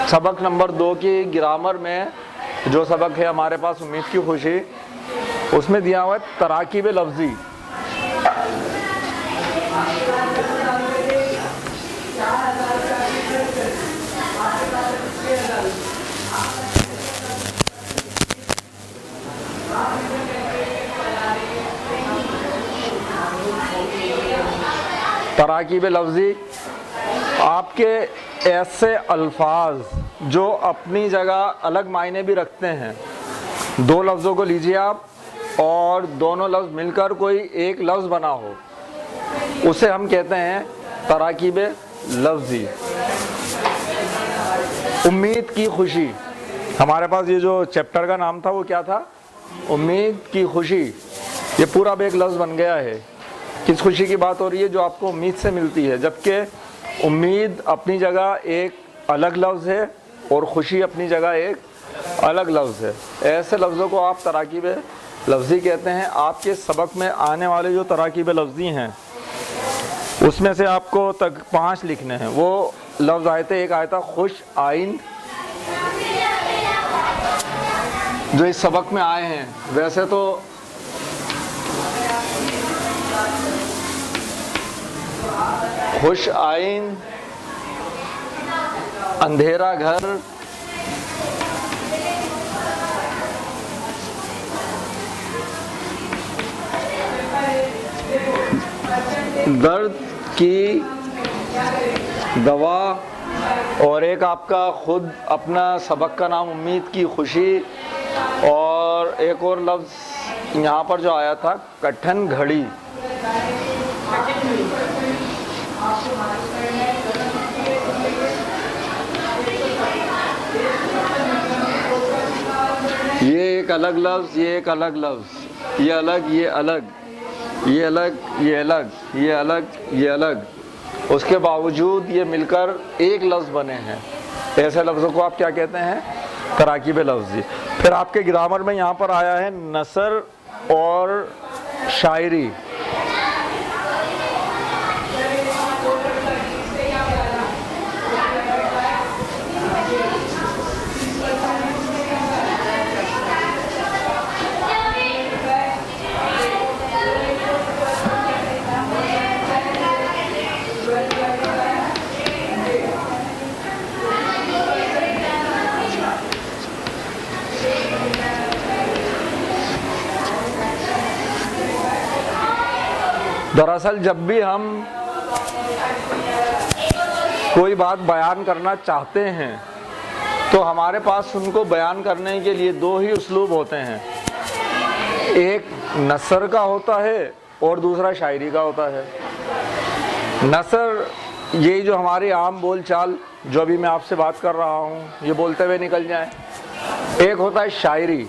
सबक नंबर 2 की ग्रामर में जो सबक है हमारे पास उम्मीद की खुशी, उसमें दिया हुआ है तराकीब लफ्ज़ी। तराकीब लफ्ज़ी आपके ऐसे अल्फाज जो अपनी जगह अलग मायने भी रखते हैं। दो लफ्ज़ों को लीजिए आप और दोनों लफ्ज़ मिलकर कोई एक लफ्ज़ बना हो, उसे हम कहते हैं तराकीब लफ्ज़ी। उम्मीद की खुशी, हमारे पास ये जो चैप्टर का नाम था वो क्या था? उम्मीद की खुशी। ये पूरा अब एक लफ्ज़ बन गया है। किस खुशी की बात हो रही है? जो आपको उम्मीद से मिलती है, जबकि उम्मीद अपनी जगह एक अलग लफ्ज़ है और खुशी अपनी जगह एक अलग लफ्ज़ है। ऐसे लफ्ज़ों को आप तराकीब लफ्ज़ी कहते हैं। आपके सबक में आने वाले जो तराकीब लफ्ज़ी हैं उसमें से आपको तक 5 लिखने हैं। वो लफ्ज़ आए थे, एक आया था खुश आइन, जो इस सबक में आए हैं। वैसे तो खुश आइन, अंधेरा घर, दर्द की दवा, और एक आपका खुद अपना सबक का नाम उम्मीद की खुशी, और एक और लफ्ज़ यहाँ पर जो आया था कठिन घड़ी। ये एक अलग लफ्ज़, ये एक अलग लफ्ज़, ये अलग, ये अलग, ये अलग, ये अलग, ये अलग, ये अलग, उसके बावजूद ये मिलकर एक लफ्ज़ बने हैं। ऐसे लफ्ज़ों को आप क्या कहते हैं? तराकीब लफ्ज़ी। फिर आपके ग्रामर में यहाँ पर आया है नसर और शायरी। दरअसल जब भी हम कोई बात बयान करना चाहते हैं तो हमारे पास उनको बयान करने के लिए 2 ही उसलूब होते हैं। एक नसर का होता है और दूसरा शायरी का होता है। नसर यही जो हमारी आम बोल चाल, जो अभी मैं आपसे बात कर रहा हूँ, ये बोलते हुए निकल जाए। एक होता है शायरी।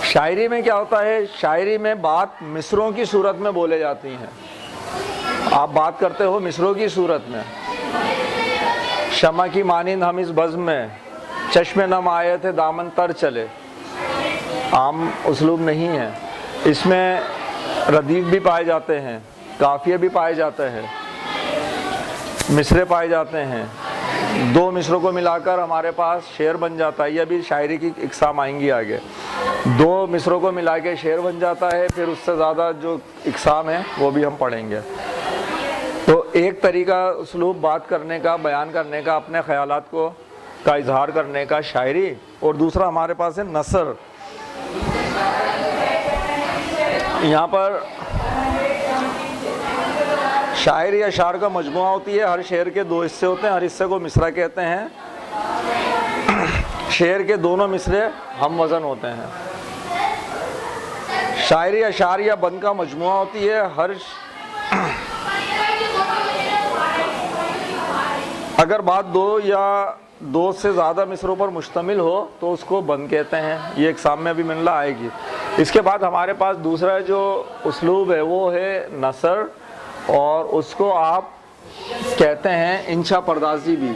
शायरी में क्या होता है? शायरी में बात मिसरों की सूरत में बोले जाती हैं। आप बात करते हो मिसरों की सूरत में। शमा की मानिंद हम इस बज़्म में, चश्मे नम आए थे दामन तर चले। आम उसलूब नहीं है। इसमें रदीफ भी पाए जाते हैं, काफ़िये भी पाए जाते हैं, मिसरे पाए जाते हैं। 2 मिसरों को मिलाकर हमारे पास शेर बन जाता है। यह भी शायरी की इकसाम आएंगी आगे। 2 मिसरों को मिला के शेर बन जाता है। फिर उससे ज़्यादा जो इकसाम है वो भी हम पढ़ेंगे। तो एक तरीका उसलूब बात करने का, बयान करने का, अपने ख़यालात को का इजहार करने का शायरी, और दूसरा हमारे पास है नसर। यहाँ पर शायरी या शार का मजमुआ होती है। हर शेर के 2 हिस्से होते हैं। हर हिस्से को मिसरा कहते हैं। शेर के दोनों मिसरे हम वज़न होते हैं। शायरी या शार या बंद का मजमुआ होती है। अगर बात 2 या 2 से ज़्यादा मिसरों पर मुश्तमिल हो तो उसको बंद कहते हैं। ये एग्ज़ाम में अभी मिलना आएगी। इसके बाद हमारे पास दूसरा जो उसलूब है वो है नसर, और उसको आप कहते हैं इंशा पर्दाजी भी।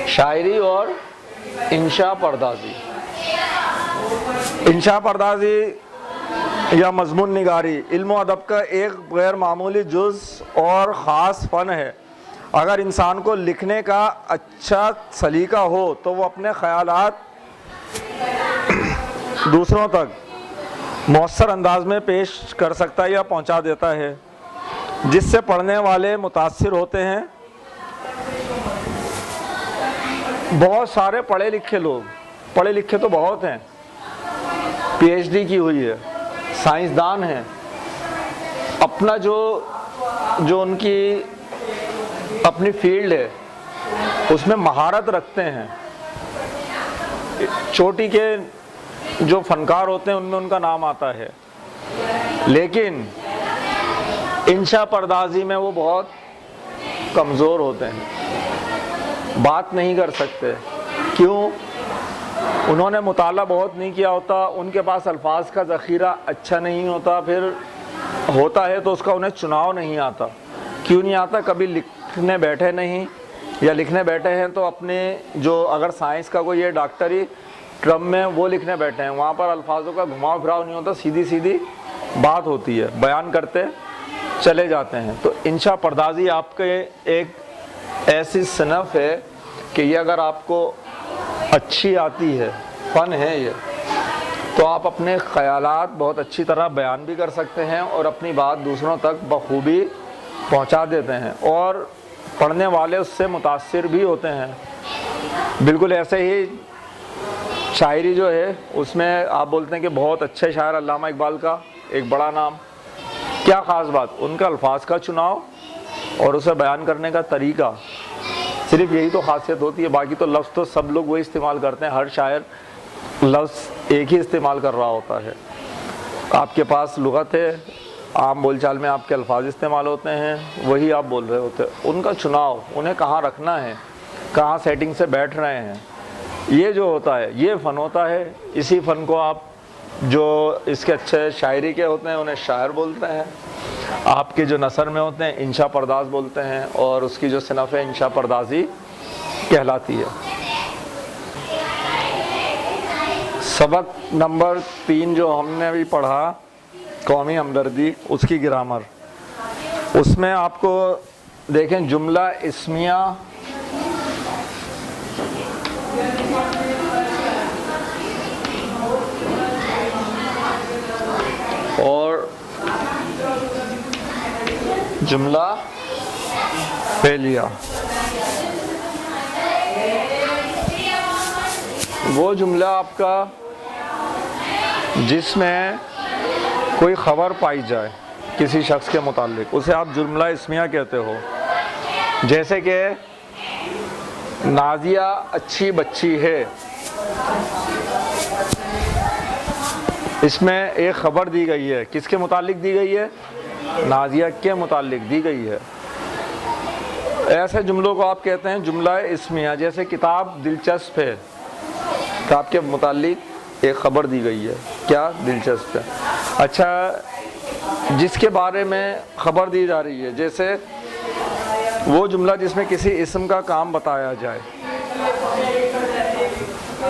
शायरी और इंशा पर्दाजी। इंशा पर्दाजी या मजमून निगारी इल्म अदब का एक गैर मामूली जुज़ और ख़ास फ़न है। अगर इंसान को लिखने का अच्छा सलीका हो तो वो अपने ख़यालात दूसरों तक मौसर अंदाज में पेश कर सकता है या पहुंचा देता है, जिससे पढ़ने वाले मुतासिर होते हैं। बहुत सारे पढ़े लिखे लोग, पढ़े लिखे तो बहुत हैं, पीएचडी की हुई है, साइंसदान हैं, अपना जो उनकी अपनी फील्ड है उसमें महारत रखते हैं। चोटी के जो फनकार होते हैं उनमें उनका नाम आता है, लेकिन इंशा पर्दाजी में वो बहुत कमज़ोर होते हैं, बात नहीं कर सकते। क्यों? उन्होंने मुताला बहुत नहीं किया होता, उनके पास अल्फाज का ज़ख़ीरा अच्छा नहीं होता, फिर होता है तो उसका उन्हें चुनाव नहीं आता। क्यों नहीं आता? कभी लिखने बैठे नहीं, या लिखने बैठे हैं तो अपने जो अगर साइंस का कोई ये डॉक्टरी क्रम में वो लिखने बैठे हैं, वहाँ पर अल्फाजों का घुमाव फिराव नहीं होता, सीधी सीधी बात होती है, बयान करते चले जाते हैं। तो इंशा पर्दाजी आपके एक ऐसी सनफ़ है कि ये अगर आपको अच्छी आती है, फ़न है ये, तो आप अपने ख़यालात बहुत अच्छी तरह बयान भी कर सकते हैं और अपनी बात दूसरों तक बखूबी पहुंचा देते हैं, और पढ़ने वाले उससे मुतासिर भी होते हैं। बिल्कुल ऐसे ही शायरी जो है उसमें आप बोलते हैं कि बहुत अच्छे शायर अल्लामा इकबाल का एक बड़ा नाम, क्या ख़ास बात? उनका अल्फाज का चुनाव और उसे बयान करने का तरीका, सिर्फ यही तो खासियत होती है। बाकी तो लफ्ज़ तो सब लोग वही इस्तेमाल करते हैं, हर शायर लफ्ज़ एक ही इस्तेमाल कर रहा होता है। आपके पास लुग़त है, आम बोलचाल में आपके अल्फाज इस्तेमाल होते हैं, वही आप बोल रहे होते हैं। उनका चुनाव, उन्हें कहाँ रखना है, कहाँ सेटिंग से बैठ रहे हैं, ये जो होता है ये फ़न होता है। इसी फ़न को आप जो इसके अच्छे शायरी के होते हैं उन्हें शायर बोलते हैं, आपके जो नसर में होते हैं इंशा पर्दाज बोलते हैं, और उसकी जो सिनफ़ है इंशा पर्दाजी कहलाती है। सबक नंबर 3 जो हमने अभी पढ़ा, कौमी हमदर्दी, उसकी ग्रामर, उसमें आपको देखें जुमला इस्मिया और जुमला फेलिया। वो जुमला आपका जिसमें कोई ख़बर पाई जाए किसी शख्स के मुताल्लिक, उसे आप जुमला इस्मिया कहते हो। जैसे कि नाजिया अच्छी बच्ची है, इसमें एक ख़बर दी गई है, किसके मुताल्लिक दी गई है? नाजिया के मुताल्लिक दी गई है। ऐसे जुमलों को आप कहते हैं जुमला इस्मिया। जैसे किताब दिलचस्प है, किताब के मुताल्लिक एक ख़बर दी गई है, क्या? दिलचस्प है। अच्छा, जिसके बारे में ख़बर दी जा रही है, जैसे वो जुमला जिसमें किसी इस्म का काम बताया जाए,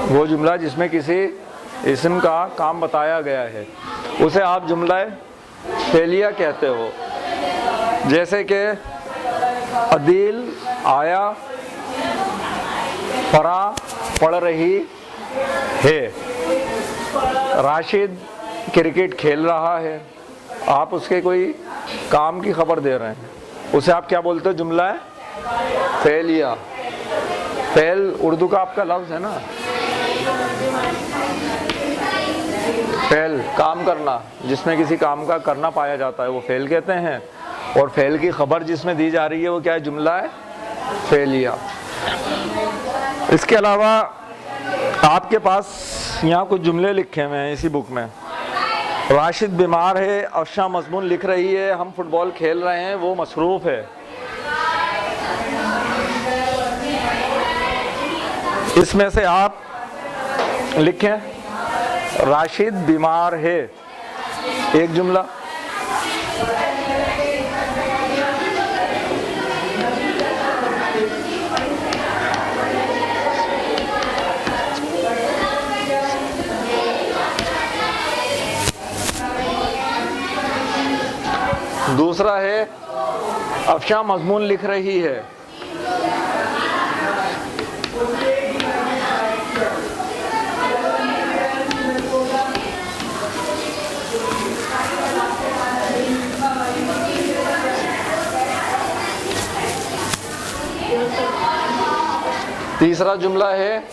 वो जुमला जिसमें किसी इस्म का काम बताया गया है, उसे आप जुमला फेलिया कहते हो। जैसे कि अदील आया, फरा पढ़ रही है, राशिद क्रिकेट खेल रहा है, आप उसके कोई काम की खबर दे रहे हैं, उसे आप क्या बोलते हो? जुमला है फेलिया। फेल उर्दू का आपका लफ्ज़ है ना, फेल काम करना, जिसमें किसी काम का करना पाया जाता है वो फेल कहते हैं, और फेल की खबर जिसमें दी जा रही है वो क्या है? जुमला है फेलिया। इसके अलावा आपके पास यहाँ कुछ जुमले लिखे हुए हैं इसी बुक में। राशिद बीमार है, अफशा मजमून लिख रही है, हम फुटबॉल खेल रहे हैं, वो मसरूफ़ है। इसमें से आप लिखें राशिद बीमार है, एक जुमला। दूसरा है अफशा मजमून लिख रही है। तीसरा जुमला है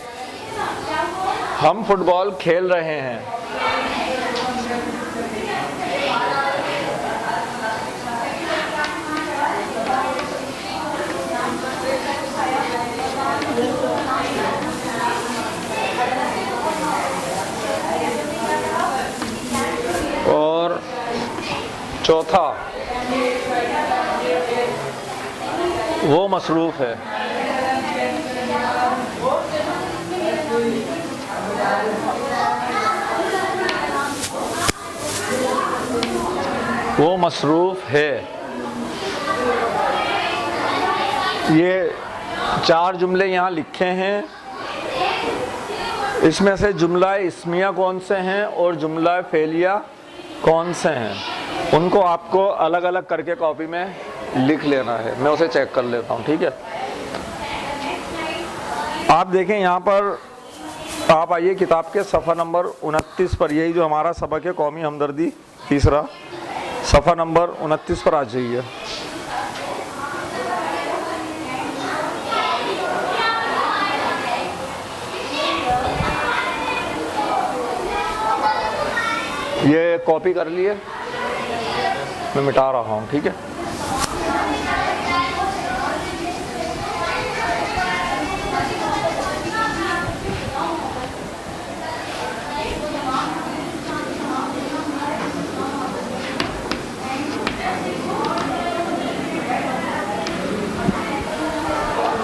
हम फुटबॉल खेल रहे हैं। और चौथा वो मसरूफ है। वो मसरूफ है। ये 4 जुमले यहाँ लिखे हैं। इसमें से जुमला इस्मिया कौन से हैं और जुमला फेलिया कौन से हैं, उनको आपको अलग अलग करके कॉपी में लिख लेना है। मैं उसे चेक कर लेता हूँ, ठीक है। आप देखें यहाँ पर, आप आइए किताब के सफ़ा नंबर 29 पर, यही जो हमारा सबक है कौमी हमदर्दी तीसरा, सफ़ा नंबर 29 पर आ जाइए। ये कॉपी कर लिए, मैं मिटा रहा हूँ, ठीक है।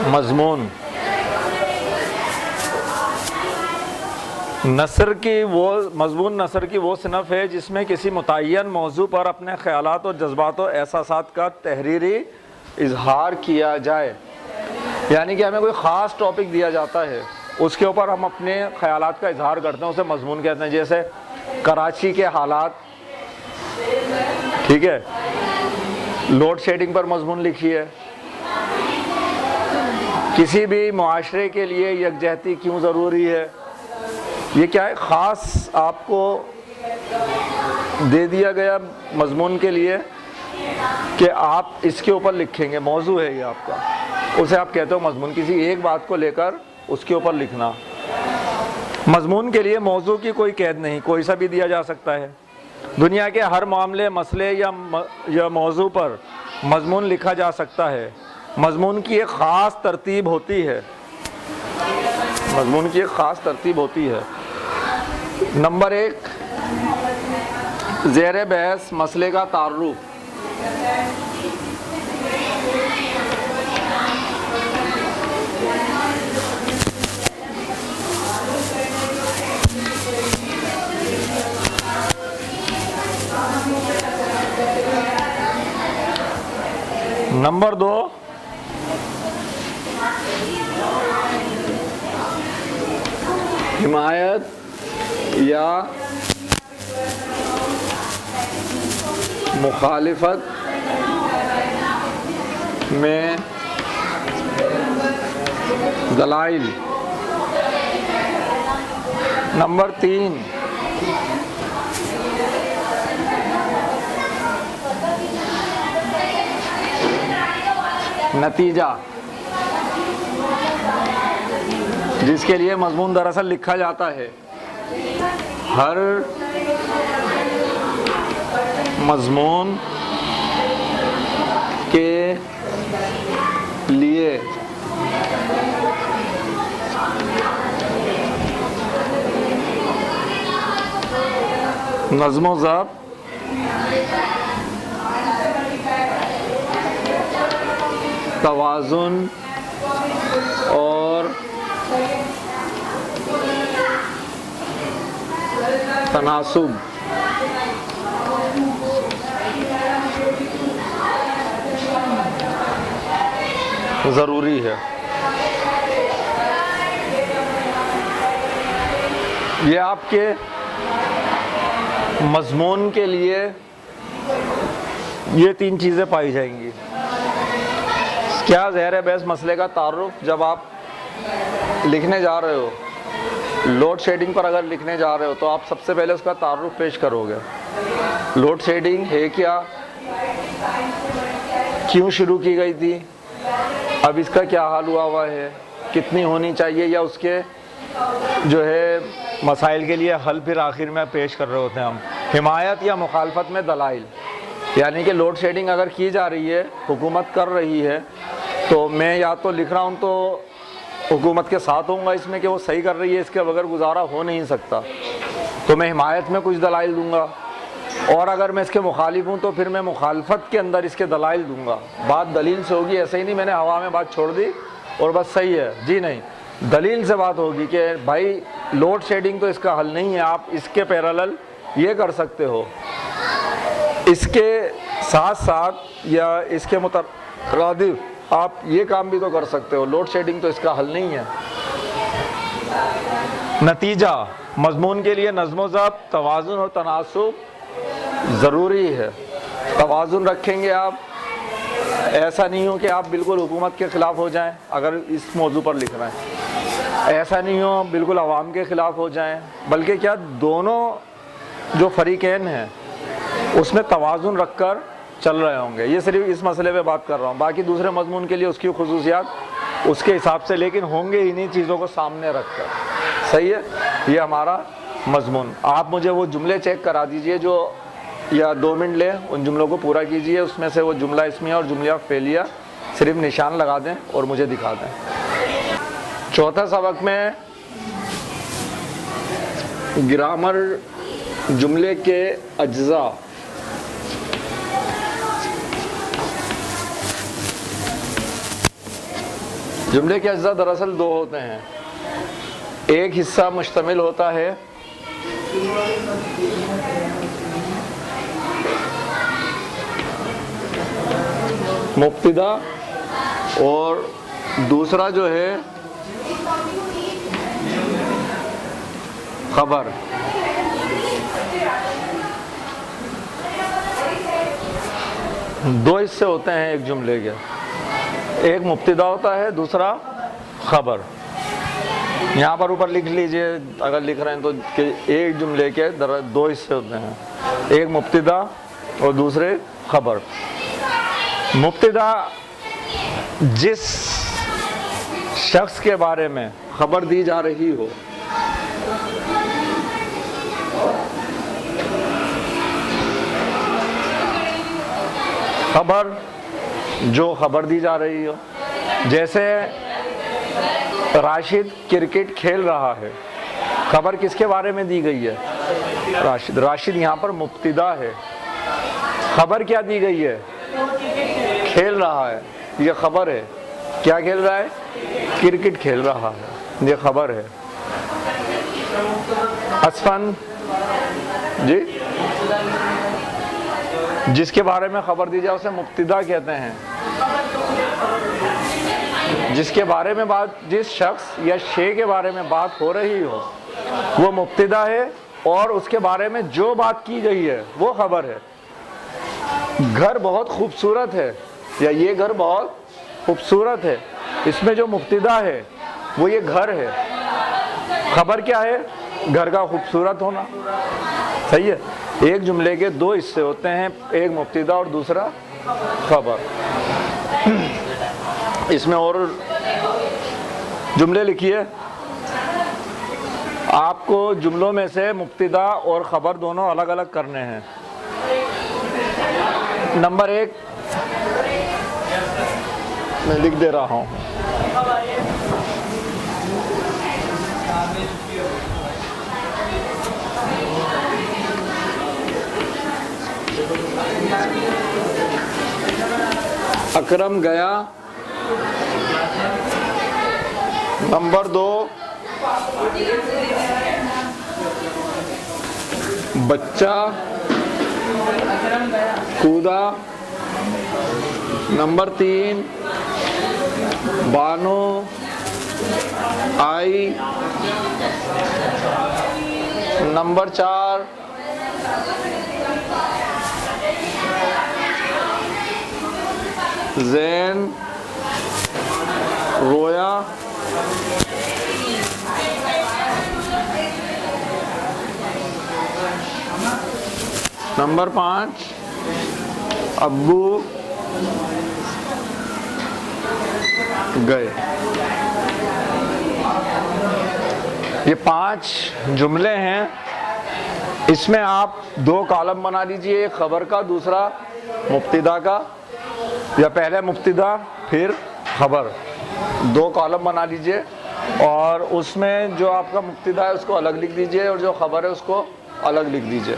मजमून नसर की वो मजमून नसर की वो सिनफ है जिसमें किसी मुतय्यन मौजू पर अपने ख्यालात और जज्बात और एहसासात का तहरीरी इजहार किया जाए। यानी कि हमें कोई ख़ास टॉपिक दिया जाता है, उसके ऊपर हम अपने ख्यालात का इजहार करते हैं, उसे मजमून कहते हैं। जैसे कराची के हालात, ठीक है, लोड शेडिंग पर मजमून लिखी है। किसी भी मुआशरे के लिए यकजहती क्यों ज़रूरी है, ये क्या है, ख़ास आपको दे दिया गया मजमून के लिए कि आप इसके ऊपर लिखेंगे, मौजू है ये आपका, उसे आप कहते हो मजमून। किसी एक बात को लेकर उसके ऊपर लिखना। मजमून के लिए मौजू की कोई कैद नहीं, कोई सा भी दिया जा सकता है। दुनिया के हर मामले, मसले या मौजू पर मजमून लिखा जा सकता है। मजमून की एक ख़ास तरतीब होती है, मजमून की एक ख़ास तरतीब होती है। नंबर 1, ज़ेर बहस मसले का तारुफ। नंबर 2, हिमायत या मुखालिफत में दलाइल। नंबर 3, नतीजा, जिसके लिए मजमून दरअसल लिखा जाता है। हर मजमून के लिए नज़्म ज़ब्त, तवाज़ुन और तनासुब ज़रूरी है। ये आपके मजमून के लिए ये 3 चीज़ें पाई जाएंगी। क्या ज़हर बहस मसले का तारुफ जब आप लिखने जा रहे हो, लोड शेडिंग पर अगर लिखने जा रहे हो तो आप सबसे पहले उसका तारुफ पेश करोगे। लोड शेडिंग है क्या, क्यों शुरू की गई थी, अब इसका क्या हाल हुआ है, कितनी होनी चाहिए, या उसके जो है मसाइल के लिए हल फिर आखिर में पेश कर रहे होते हैं हम। हिमायत या मुखालफत में दलाइल, यानी कि लोड शेडिंग अगर की जा रही है, हुकूमत कर रही है, तो मैं या तो लिख रहा हूँ तो हुकूमत के साथ होऊंगा इसमें कि वो सही कर रही है, इसके बगैर गुजारा हो नहीं सकता, तो मैं हिमायत में कुछ दलाइल दूंगा। और अगर मैं इसके मुखालिफ हूँ तो फिर मैं मुखालफत के अंदर इसके दलाइल दूंगा। बात दलील से होगी, ऐसे ही नहीं मैंने हवा में बात छोड़ दी और बस सही है, जी नहीं, दलील से बात होगी कि भाई लोड शेडिंग तो इसका हल नहीं है, आप इसके पैरेलल ये कर सकते हो, इसके साथ साथ या इसके मुतरादिफ आप ये काम भी तो कर सकते हो, लोड शेडिंग तो इसका हल नहीं है। नतीजा, मजमून के लिए नज़्म ज़ब्त, तवाज़ुन और तनासुब ज़रूरी है। तवाज़ुन रखेंगे आप, ऐसा नहीं हो कि आप बिल्कुल हुकूमत के ख़िलाफ़ हो जाएं अगर इस मौजू पर लिख रहे हैं, ऐसा नहीं हो बिल्कुल अवाम के ख़िलाफ़ हो जाएं, बल्कि क्या दोनों जो फरीक़ैन हैं उसमें तवाज़ुन रख कर चल रहे होंगे। ये सिर्फ इस मसले पे बात कर रहा हूँ, बाकी दूसरे मजमून के लिए उसकी खुसूसियात उसके हिसाब से, लेकिन होंगे इन्हीं चीज़ों को सामने रख कर। सही है, ये हमारा मजमून। आप मुझे वो जुमले चेक करा दीजिए जो, या 2 मिनट ले उन जुमलों को पूरा कीजिए, उसमें से वो जुमला इस्मिया और जुमला फ़ेलिया सिर्फ निशान लगा दें और मुझे दिखा दें। चौथा सबक में ग्रामर जुमले के अज्जा, जुमले के अज्जा दरअसल 2 होते हैं। एक हिस्सा मुश्तमिल होता है मुब्तिदा, और दूसरा जो है खबर। दो हिस्से होते हैं एक जुमले के, एक मुब्तिदा होता है, दूसरा खबर। यहाँ पर ऊपर लिख लीजिए अगर लिख रहे हैं तो, कि एक जुमले के 2 हिस्से होते हैं, एक मुब्तिदा और दूसरे खबर। मुब्तिदा जिस शख्स के बारे में खबर दी जा रही हो, खबर जो खबर दी जा रही हो, जैसे राशिद क्रिकेट खेल रहा है, खबर किसके बारे में दी गई है, राशिद। राशिद यहाँ पर मुब्तिदा है, खबर क्या दी गई है, खेल रहा है, ये खबर है। क्या खेल रहा है, क्रिकेट खेल रहा है, ये खबर है। असफन जी, जिसके बारे में खबर दी जाए उसे मुब्तिदा कहते हैं। जिसके बारे में बात, जिस शख्स या शे के बारे में बात हो रही हो वो मुब्तिदा है, और उसके बारे में जो बात की गई है वो खबर है। घर बहुत खूबसूरत है, या ये घर बहुत खूबसूरत है, इसमें जो मुब्तिदा है वो ये घर है। खबर क्या है, घर का खूबसूरत होना। सही है, एक जुमले के 2 हिस्से होते हैं, एक मुब्तिदा और दूसरा खबर। इसमें और जुमले लिखिए। आपको जुमलों में से मुब्तिदा और खबर दोनों अलग अलग करने हैं। नंबर 1 मैं लिख दे रहा हूँ। अकरम गया। नंबर 2 बच्चा कूदा। नंबर 3 बानो आई। नंबर 4 जैन रोया नंबर 5 अब्बू गए। ये 5 जुमले हैं। इसमें आप 2 कॉलम बना लीजिए, एक खबर का, दूसरा मुब्तदा का, या पहले मुब्तदा फिर खबर, 2 कॉलम बना लीजिए। और उसमें जो आपका मुब्तदा है उसको अलग लिख दीजिए और जो खबर है उसको अलग लिख दीजिए।